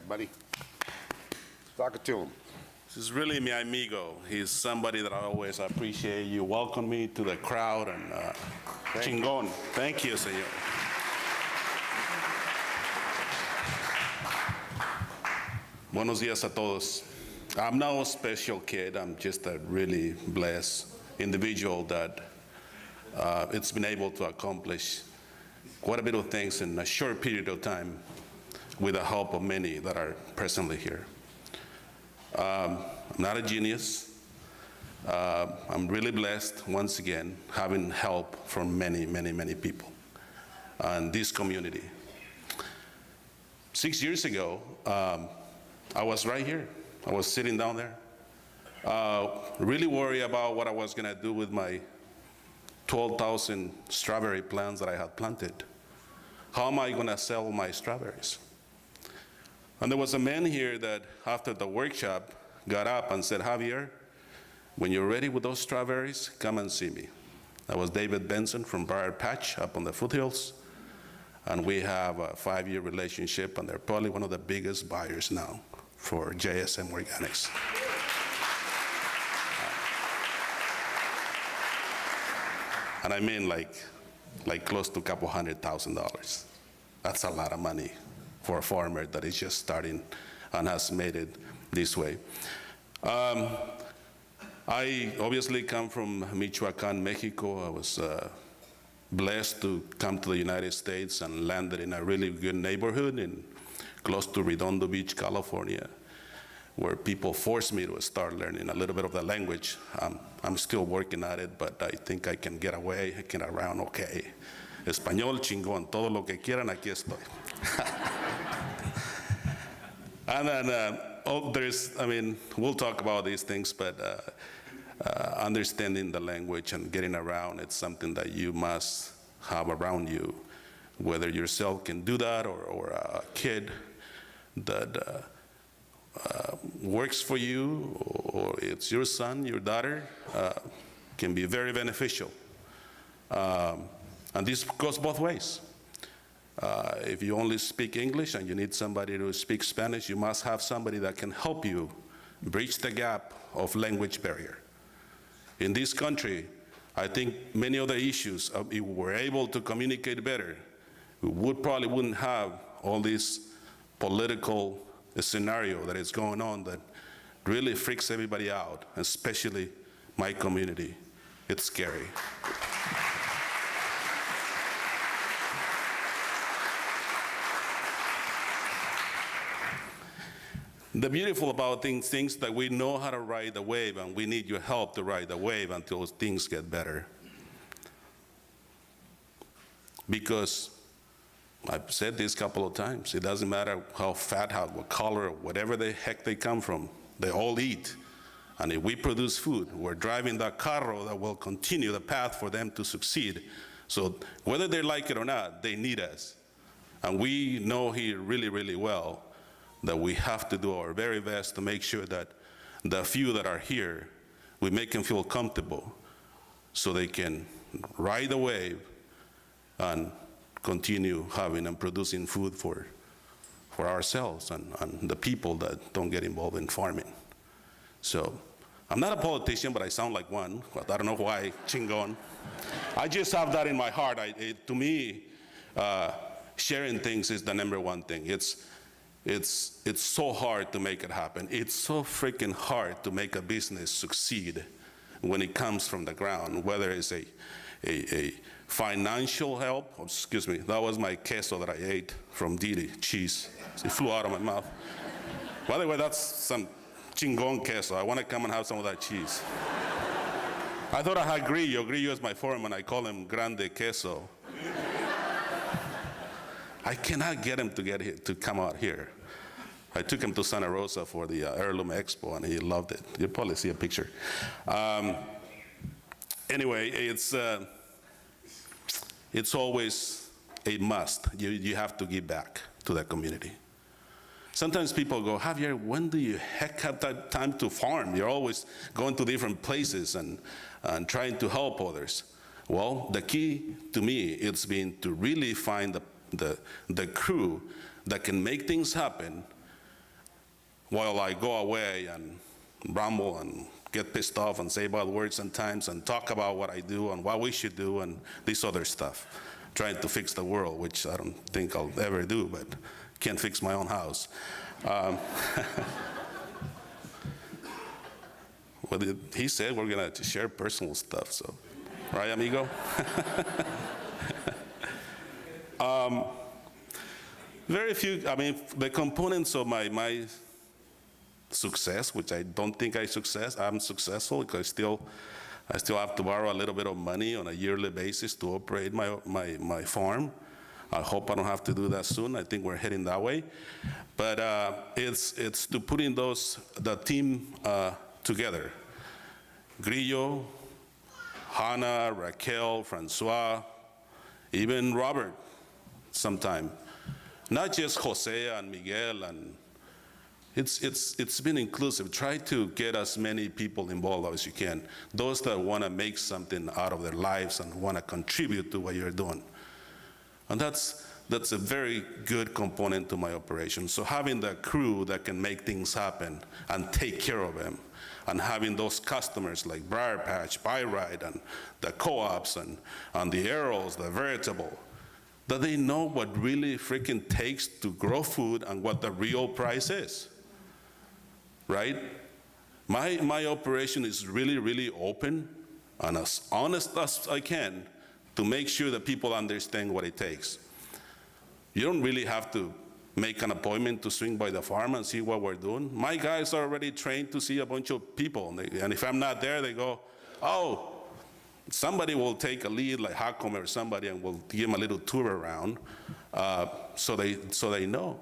buddy. Talk it to him. This is really mi amigo. He's somebody that I always appreciate. You welcome me to the crowd, and chingón. Thank you, señor. Buenos días a todos. I'm no special kid. I'm just a really blessed individual that it's been able to accomplish quite a bit of things in a short period of time with the help of many that are presently here. I'm not a genius. I'm really blessed, once again, having help from many, many, many people in this community. 6 years ago, I was right here. I was sitting down there, really worried about what I was gonna do with my 12,000 strawberry plants that I had planted. How am I gonna sell my strawberries? And there was a man here that, after the workshop, got up and said, Javier, when you're ready with those strawberries, come and see me. That was David Benson from Briar Patch up on the foothills. And we have a 5-year relationship, and they're probably one of the biggest buyers now for JSM Organics. And I mean like close to a couple $100,000. That's a lot of money for a farmer that is just starting and has made it this way. I obviously come from Michoacan, Mexico. I was blessed to come to the United States and landed in a really good neighborhood close to Redondo Beach, California, where people forced me to start learning a little bit of the language. I'm still working at it, but I think I can get away, I can get around okay. Español, chingón, todo lo que quieran, aquí estoy. And then, we'll talk about these things, but understanding the language and getting around, it's something that you must have around you, whether yourself can do that or a kid that works for you, or it's your son, your daughter, can be very beneficial. And this goes both ways. If you only speak English and you need somebody to speak Spanish, you must have somebody that can help you bridge the gap of language barrier. In this country, I think many of the issues, if we were able to communicate better, we probably wouldn't have all this political scenario that is going on that really freaks everybody out, especially my community. It's scary. The beautiful about things that we know how to ride the wave, and we need your help to ride the wave until things get better. Because I've said this a couple of times, it doesn't matter how fat, what color, whatever the heck they come from, they all eat. And if we produce food, we're driving that carro that will continue the path for them to succeed. So whether they like it or not, they need us. And we know here really, really well that we have to do our very best to make sure that the few that are here, we make them feel comfortable so they can ride the wave and continue having and producing food for ourselves and the people that don't get involved in farming. So I'm not a politician, but I sound like one. I don't know why, chingon. I just have that in my heart. To me, sharing things is the #1 thing. It's so hard to make it happen. It's so freaking hard to make a business succeed when it comes from the ground, whether it's a financial help. Oh, excuse me, that was my queso that I ate from Didi, cheese. It flew out of my mouth. By the way, that's some chingon queso. I want to come and have some of that cheese. I thought I had Grillo. Grillo is my foreman. I call him Grande Queso. I cannot get him to come out here. I took him to Santa Rosa for the Heirloom Expo, and he loved it. You'll probably see a picture. Anyway, it's always a must. You have to give back to that community. Sometimes people go, Javier, when do you heck have that time to farm? You're always going to different places and trying to help others. Well, the key to me, it's been to really find the crew that can make things happen while I go away and ramble and get pissed off and say bad words sometimes and talk about what I do and what we should do and this other stuff, trying to fix the world, which I don't think I'll ever do, but can't fix my own house. Well, he said we're gonna share personal stuff, so, right, amigo? Very few, I mean, the components of my success, which I don't think I'm successful because I still have to borrow a little bit of money on a yearly basis to operate my farm. I hope I don't have to do that soon. I think we're heading that way. But it's to putting the team together. Grillo, Hannah, Raquel, Francois, even Robert sometime. Not just Jose and Miguel, and it's been inclusive. Try to get as many people involved as you can. Those that want to make something out of their lives and want to contribute to what you're doing. And that's a very good component to my operation. So having the crew that can make things happen and take care of them, and having those customers like Briar Patch, Buy-Ride, and the co-ops, and the Arrows, the Veritable, that they know what really freaking takes to grow food and what the real price is, right? My operation is really, really open and as honest as I can to make sure that people understand what it takes. You don't really have to make an appointment to swing by the farm and see what we're doing. My guys are already trained to see a bunch of people, and if I'm not there, they go, oh, somebody will take a lead, like Hakome or somebody, and will give them a little tour around, so they know.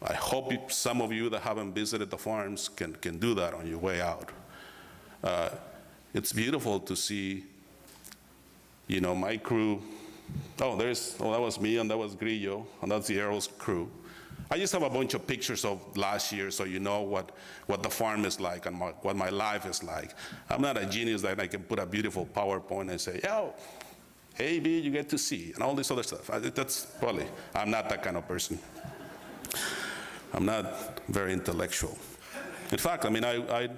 I hope some of you that haven't visited the farms can do that on your way out. It's beautiful to see, you know, my crew. Oh, that was me, and that was Grillo, and that's the Arrows crew. I just have a bunch of pictures of last year so you know what the farm is like and what my life is like. I'm not a genius that I can put a beautiful PowerPoint and say, yo, A, B, you get to see, and all this other stuff. I'm not that kind of person. I'm not very intellectual. In fact, I mean, I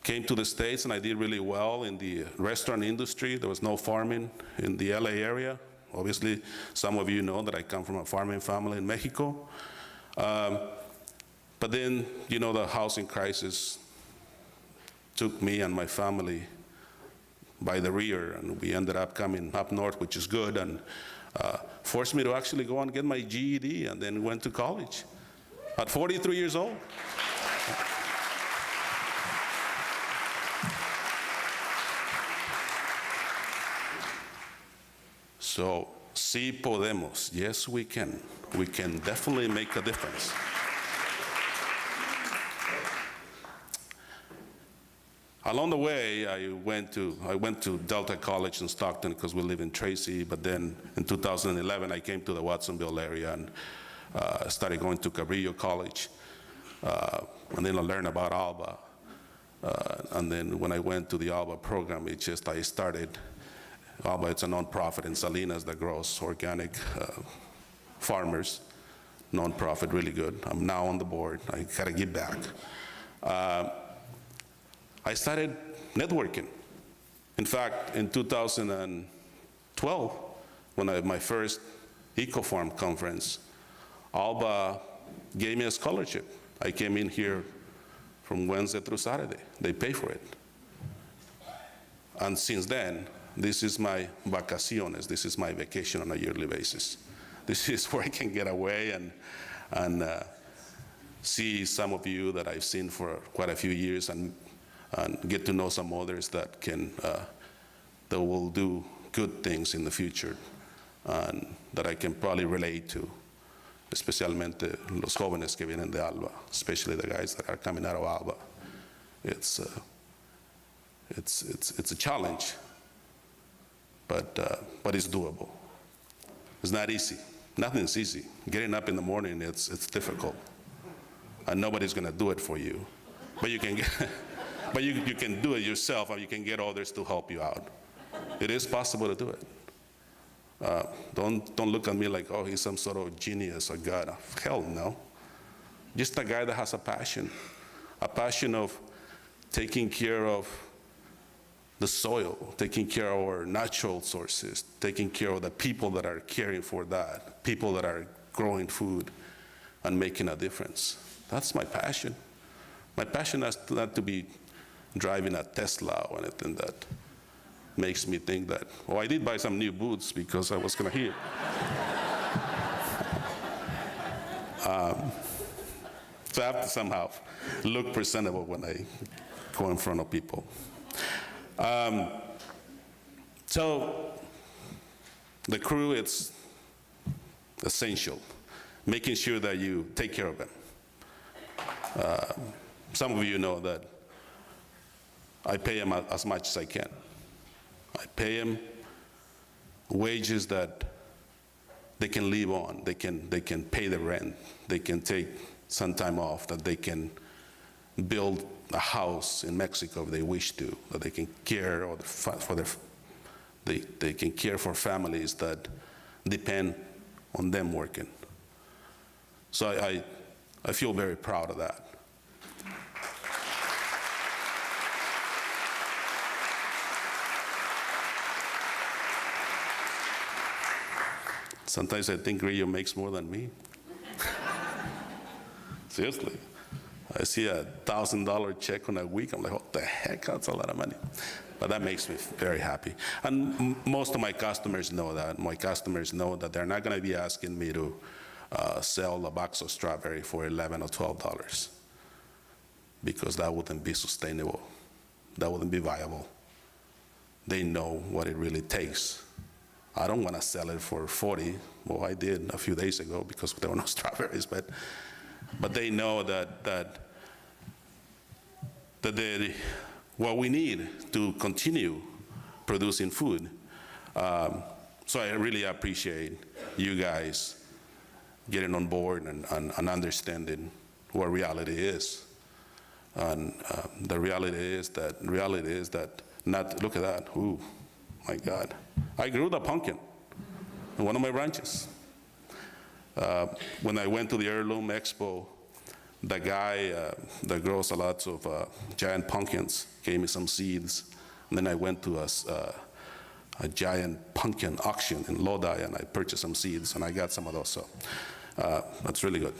came to the States and I did really well in the restaurant industry. There was no farming in the LA area. Obviously, some of you know that I come from a farming family in Mexico. But then, you know, the housing crisis took me and my family by the rear, and we ended up coming up north, which is good, and forced me to actually go and get my GED, and then went to college at 43 years old. So, sí podemos. Yes, we can. We can definitely make a difference. Along the way, I went to Delta College in Stockton because we live in Tracy, but then in 2011, I came to the Watsonville area and started going to Cabrillo College. And then I learned about ALBA. And then when I went to the ALBA program, I started. ALBA, it's a nonprofit in Salinas that grows organic farmers. Nonprofit, really good. I'm now on the board. I gotta give back. I started networking. In fact, in 2012, when my first EcoFarm conference, ALBA gave me a scholarship. I came in here from Wednesday through Saturday. They pay for it. And since then, this is my vacaciones. This is my vacation on a yearly basis. This is where I can get away and see some of you that I've seen for quite a few years and get to know some others that will do good things in the future and that I can probably relate to, especialmente los jóvenes que vienen de ALBA, especially the guys that are coming out of ALBA. It's a challenge. But it's doable. It's not easy. Nothing's easy. Getting up in the morning, it's difficult. And nobody's gonna do it for you. But you can you can do it yourself, and you can get others to help you out. It is possible to do it. Don't look at me like, oh, he's some sort of genius or God. Hell no. Just a guy that has a passion of taking care of the soil, taking care of our natural sources, taking care of the people that are caring for that, people that are growing food and making a difference. That's my passion. My passion is not to be driving a Tesla or anything that makes me think that, oh, I did buy some new boots because I was going to hear. So I have to somehow look presentable when I go in front of people. So the crew, it's essential, making sure that you take care of them. Some of you know that I pay them as much as I can. I pay them wages that they can live on. They can pay the rent. They can take some time off, that they can build a house in Mexico if they wish to, that they can care they can care for families that depend on them working. So I feel very proud of that. Sometimes I think Grillo makes more than me. Seriously. I see a $1,000 check on a week. I'm like, what the heck? That's a lot of money. But that makes me very happy. And most of my customers know that. My customers know that they're not going to be asking me to sell a box of strawberry for $11 or $12, because that wouldn't be sustainable. That wouldn't be viable. They know what it really takes. I don't want to sell it for 40. Well, I did a few days ago because there were no strawberries, but they know that what we need to continue producing food. So I really appreciate you guys getting on board and understanding what reality is. And the reality is that not, look at that, ooh, my God. I grew the pumpkin in one of my ranches. When I went to the Heirloom Expo, the guy that grows a lot of giant pumpkins gave me some seeds. And then I went to a giant pumpkin auction in Lodi, and I purchased some seeds, and I got some of those. So that's really good.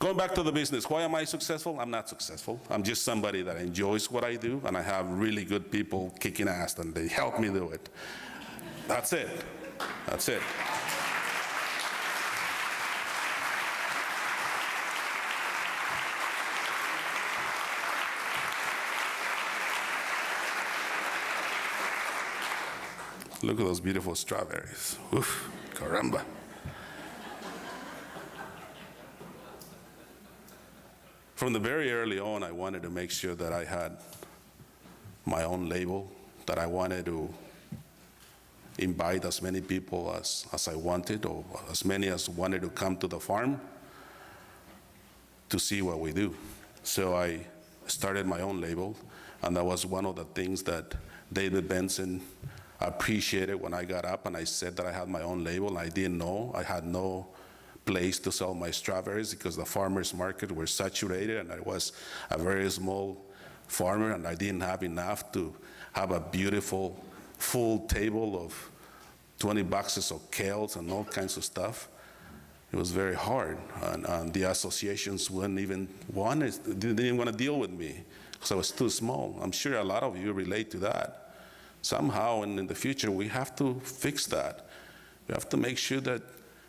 Going back to the business, why am I successful? I'm not successful. I'm just somebody that enjoys what I do, and I have really good people kicking ass, and they help me do it. That's it. That's it. Look at those beautiful strawberries. Oof, caramba. From the very early on, I wanted to make sure that I had my own label, that I wanted to invite as many people as I wanted, or as many as wanted to come to the farm to see what we do. So I started my own label, and that was one of the things that David Benson appreciated when I got up and I said that I had my own label. I didn't know. I had no place to sell my strawberries because the farmers market were saturated, and I was a very small farmer, and I didn't have enough to have a beautiful full table of 20 boxes of kales and all kinds of stuff. It was very hard, and the associations didn't even want to deal with me because I was too small. I'm sure a lot of you relate to that. Somehow, and in the future, we have to fix that. We have to make sure that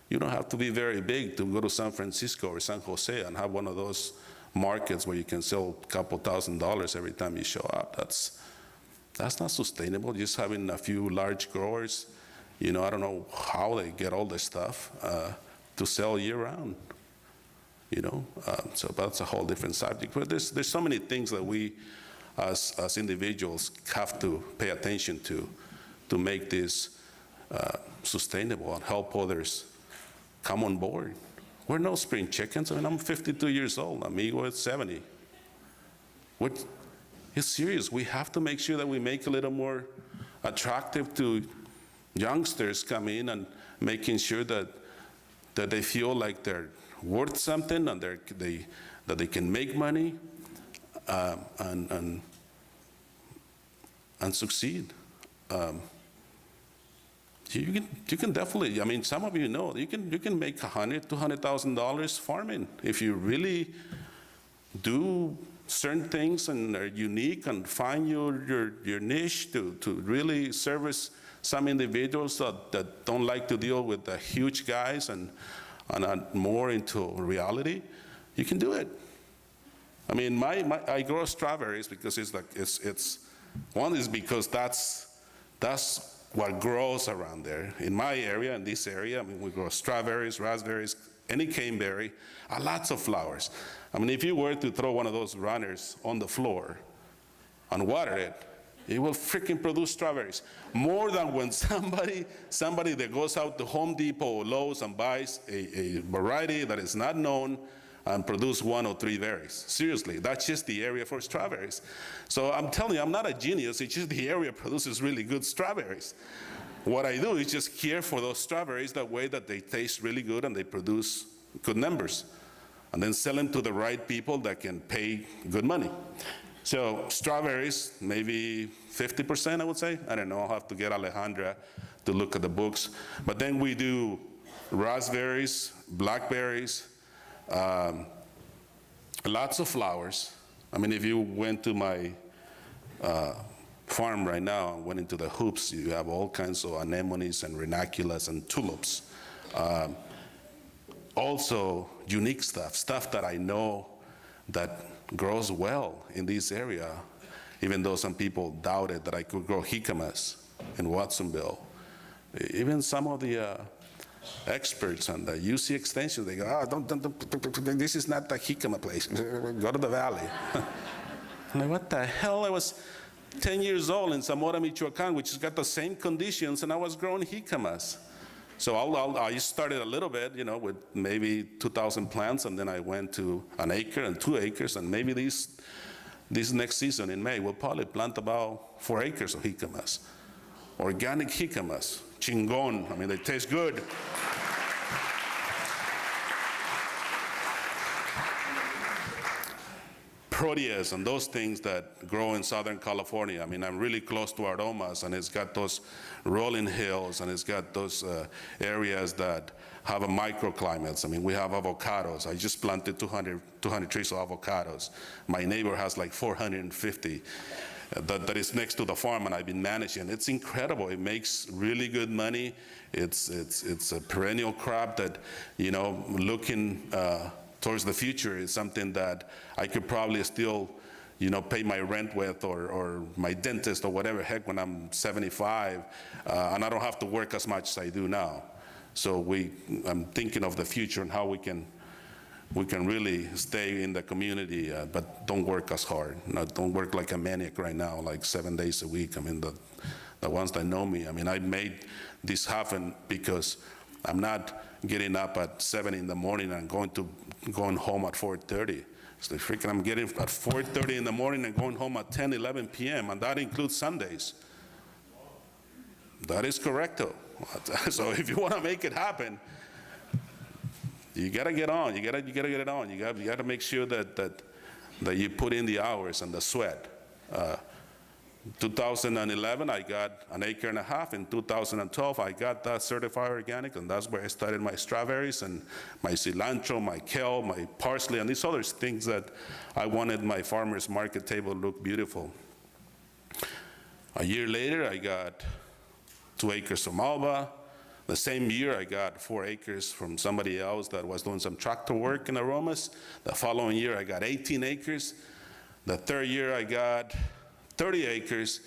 you don't have to be very big to go to San Francisco or San Jose and have one of those markets where you can sell a couple $1,000s every time you show up. That's not sustainable, just having a few large growers. I don't know how they get all this stuff to sell year-round. So that's a whole different subject. But there's so many things that we, as individuals, have to pay attention to make this sustainable and help others come on board. We're no spring chickens. I mean, I'm 52 years old. Amigo is 70. It's serious. We have to make sure that we make it a little more attractive to youngsters come in and making sure that they feel like they're worth something and that they can make money and succeed. You can definitely, I mean, some of you know, you can make $100,000, $200,000 farming if you really do certain things and are unique and find your niche to really service some individuals that don't like to deal with the huge guys and are more into reality. You can do it. I mean, I grow strawberries because it's one is because that's what grows around there. In my area, in this area, I mean, we grow strawberries, raspberries, any caneberry, lots of flowers. I mean, if you were to throw one of those runners on the floor and water it, it will freaking produce strawberries. More than when somebody that goes out to Home Depot or Lowe's and buys a variety that is not known and produce 1 or 3 berries. Seriously, that's just the area for strawberries. So I'm telling you, I'm not a genius, it's just the area produces really good strawberries. What I do is just care for those strawberries that way that they taste really good and they produce good numbers. And then sell them to the right people that can pay good money. So strawberries, maybe 50%, I would say. I don't know, I'll have to get Alejandra to look at the books. But then we do raspberries, blackberries, lots of flowers. I mean, if you went to my farm right now, went into the hoops, you have all kinds of anemones and ranunculus and tulips. Also, unique stuff that I know that grows well in this area, even though some people doubted that I could grow jicamas in Watsonville. Even some of the experts on the UC Extension, they go, don't, this is not the jicama place. Go to the valley. I'm like, what the hell? I was 10 years old in Zamora, Michoacan, which has got the same conditions, and I was growing jicamas. So I started a little bit, with maybe 2,000 plants, and then I went to 1 acre and 2 acres, and maybe this next season in May, we'll probably plant about 4 acres of jicamas. Organic jicamas, chingon, I mean, they taste good. Proteas and those things that grow in Southern California. I mean, I'm really close to Aromas, and it's got those rolling hills, and it's got those areas that have a microclimates. I mean, we have avocados. I just planted 200 trees of avocados. My neighbor has like 450 that is next to the farm, and I've been managing. It's incredible. It makes really good money. It's a perennial crop that, looking towards the future is something that I could probably still, pay my rent with or my dentist or whatever heck when I'm 75, and I don't have to work as much as I do now. So I'm thinking of the future and how we can really stay in the community, but don't work as hard. Don't work like a maniac right now, like 7 days a week. I mean, the ones that know me, I mean, I made this happen because I'm not getting up at 7 in the morning and going home at 4:30. It's like freaking, I'm getting at 4:30 in the morning and going home at 10, 11 p.m., and that includes Sundays. That is correcto. So if you want to make it happen, you got to get on. You got to get it on. You got to make sure that you put in the hours and the sweat. 2011, I got 1.5 acres. In 2012, I got that certified organic, and that's where I started my strawberries and my cilantro, my kale, my parsley, and these other things that I wanted my farmer's market table to look beautiful. A year later, I got 2 acres from ALBA. The same year, I got 4 acres from somebody else that was doing some tractor work in Aromas. The following year, I got 18 acres. The third year, I got 30 acres,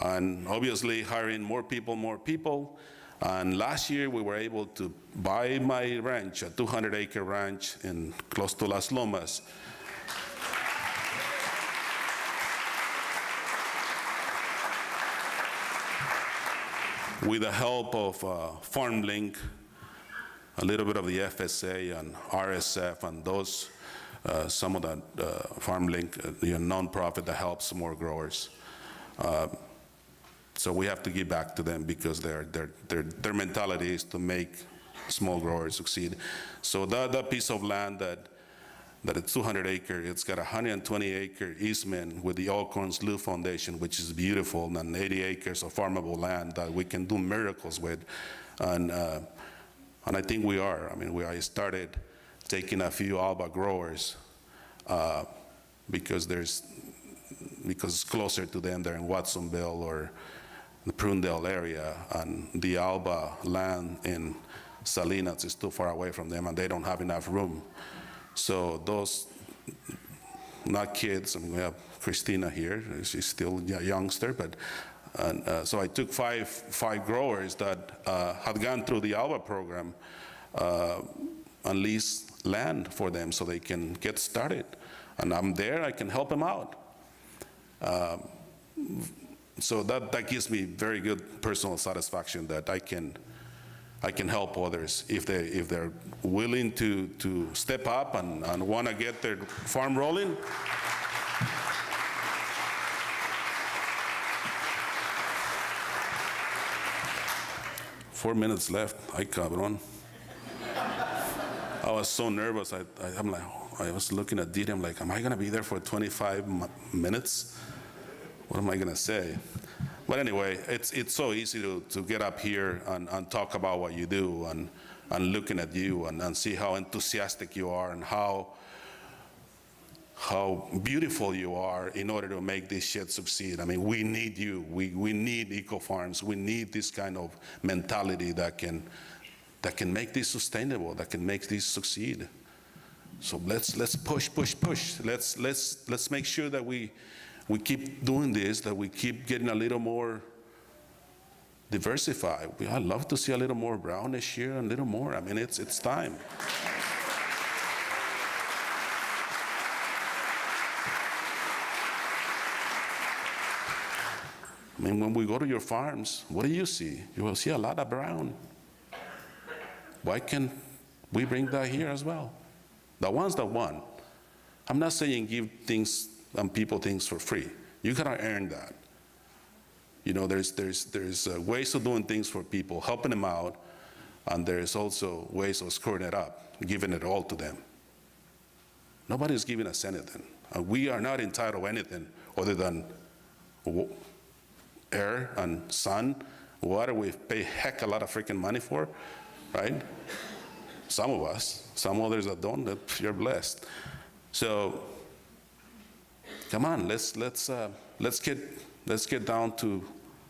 and obviously hiring more people. And last year, we were able to buy my ranch, a 200-acre ranch in close to Las Lomas. With the help of FarmLink, a little bit of the FSA and RSF and those, some of that FarmLink, nonprofit that helps more growers. So we have to give back to them because their mentality is to make small growers succeed. So that piece of land that it's 200 acre, it's got a 120 acre easement with the Alcorn Slough Foundation, which is beautiful, and 80 acres of farmable land that we can do miracles with. And I think we are. I mean, I started taking a few ALBA growers because it's closer to them. They're in Watsonville or the Prunedale area, and the ALBA land in Salinas is too far away from them, and they don't have enough room. So those, not kids, I mean, we have Christina here, she's still a youngster, but so I took five growers that had gone through the ALBA program and leased land for them so they can get started. And I'm there, I can help them out. So that gives me very good personal satisfaction that I can help others if they're willing to step up and want to get their farm rolling. Four minutes left. Ay, cabrón. I was so nervous. I'm like, I was looking at Didi. I'm like, am I going to be there for 25 minutes? What am I going to say? But anyway, it's so easy to get up here and talk about what you do and looking at you and see how enthusiastic you are and how beautiful you are in order to make this shit succeed. I mean, we need you. We need EcoFarms. We need this kind of mentality that can make this sustainable, that can make this succeed. So let's push. Let's make sure that we keep doing this, that we keep getting a little more diversified. I'd love to see a little more brownish here and a little more. I mean, it's time. I mean, when we go to your farms, what do you see? You will see a lot of brown. Why can't we bring that here as well? The ones that won. I'm not saying give things and people things for free. You gotta earn that. You know, there's ways of doing things for people, helping them out, and there's also ways of screwing it up, giving it all to them. Nobody's giving us anything. We are not entitled to anything other than air and sun, water we pay heck a lot of freaking money for, right? Some of us, some others that don't, you're blessed. So, come on, let's get down to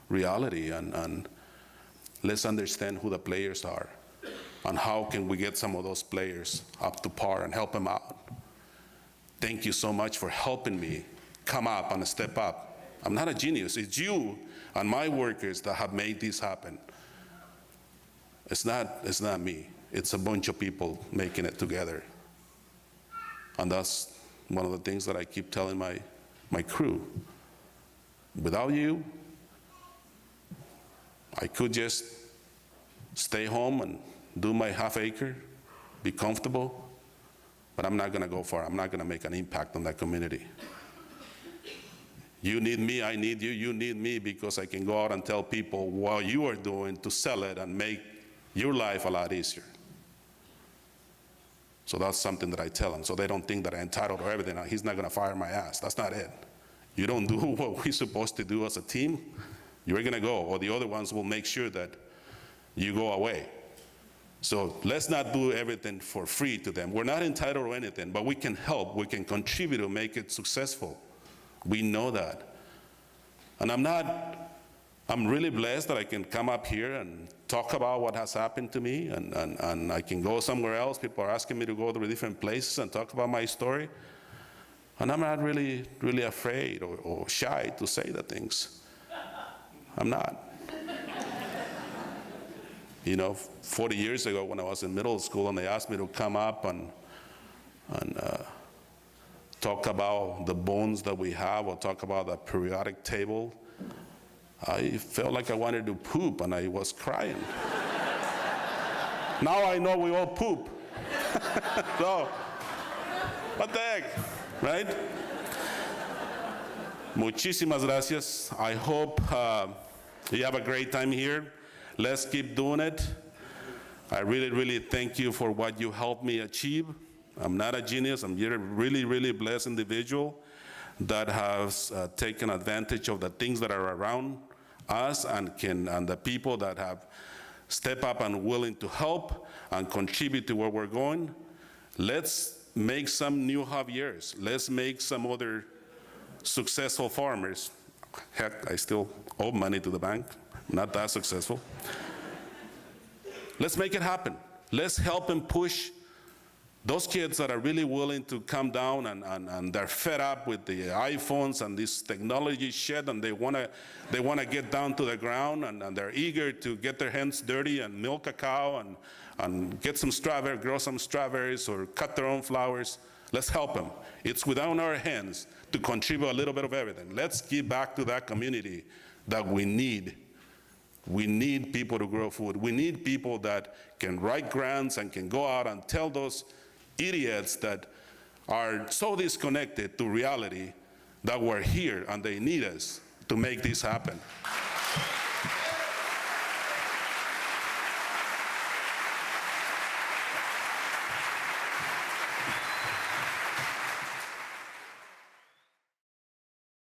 reality and let's understand who the players are and how can we get some of those players up to par and help them out. Thank you so much for helping me come up and step up. I'm not a genius. It's you and my workers that have made this happen. It's not me. It's a bunch of people making it together. And that's one of the things that I keep telling my crew. Without you, I could just stay home and do my half acre, be comfortable, but I'm not gonna go far. I'm not gonna make an impact on that community. You need me, I need you, you need me because I can go out and tell people what you are doing to sell it and make your life a lot easier. So that's something that I tell them, so they don't think that I'm entitled to everything. He's not gonna fire my ass, that's not it. You don't do what we're supposed to do as a team, you're gonna go, or the other ones will make sure that you go away. So let's not do everything for free to them. We're not entitled to anything, but we can help, we can contribute to make it successful. We know that. And I'm really blessed that I can come up here and talk about what has happened to me, and I can go somewhere else. People are asking me to go to different places and talk about my story. And I'm not really afraid or shy to say the things. I'm not. You know, 40 years ago when I was in middle school and they asked me to come up and talk about the bones that we have or talk about the periodic table, I felt like I wanted to poop and I was crying. Now I know we all poop. So, what the heck, right? Muchísimas gracias. I hope You have a great time here. Let's keep doing it. I really, really thank you for what you helped me achieve. I'm not a genius. I'm a really, really blessed individual that has taken advantage of the things that are around us and the people that have stepped up and willing to help and contribute to where we're going. Let's make some new Javiers. Let's make some other successful farmers. Heck, I still owe money to the bank. Not that successful. Let's make it happen. Let's help and push those kids that are really willing to come down and they're fed up with the iPhones and this technology shit, and they wanna get down to the ground, and they're eager to get their hands dirty and milk a cow and get some strawberries, grow some strawberries or cut their own flowers. Let's help them. It's within our hands to contribute a little bit of everything. Let's give back to that community that we need. We need people to grow food. We need people that can write grants and can go out and tell those idiots that are so disconnected to reality that we're here and they need us to make this happen.